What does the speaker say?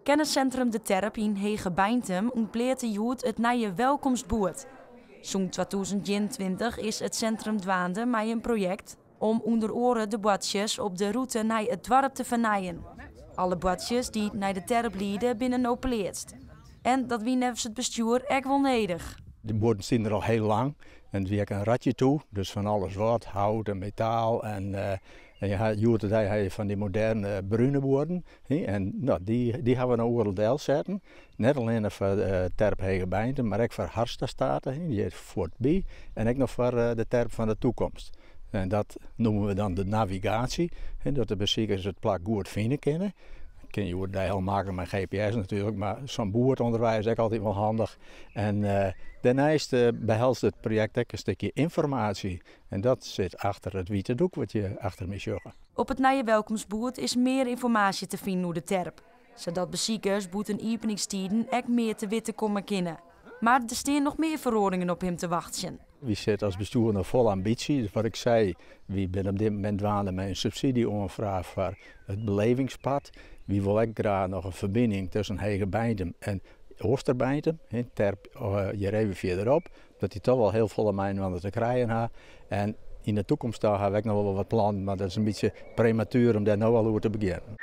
Kenniscentrum De Terp in Hegebeintem ontpleert de joet het nieuwe welkomstboord. Zo'n 2023 is het centrum dwaande met een project om onder oren de badjes op de route naar het dorp te vernaaien. Alle badjes die naar de Terp leiden binnen opleerst. En dat wie nevens het bestuur echt wel nodig. De boorden zien er al heel lang en er werkt een ratje toe, dus van alles wat, hout en metaal en je van die moderne bruine boorden. En nou, die hebben we naar Oerendel zetten. Niet alleen voor Terp Hegebeintem, maar ook voor Harstestaten, die is voor het bij en ook nog voor de Terp van de toekomst. En dat noemen we dan de navigatie, dat de bezitters het plak goed vinden kunnen. Kun je het heel maken met GPS natuurlijk, maar zo'n boordonderwijs is ook altijd wel handig. En daarnaast behelst het project ook een stukje informatie. En dat zit achter het witte doek wat je achter me zegt. Op het nieuwe welkomstboord is meer informatie te vinden over de Terp. Zodat bezitters boeten openingstijden ook meer te weten komen kunnen. Maar er staan nog meer verordeningen op hem te wachten. We zitten als bestuur nog vol ambitie. Dus wat ik zei, we zijn op dit moment dwaande met een subsidieaanvraag voor het belevingspad. We willen ook graag nog een verbinding tussen Hegebeintem en Oosterbeintem. Terp hier even verderop. Dat hij toch wel heel volle mijnwanden te krijgen heeft. En in de toekomst hebben we ook nog wel wat plannen, maar dat is een beetje prematuur om daar nou al over te beginnen.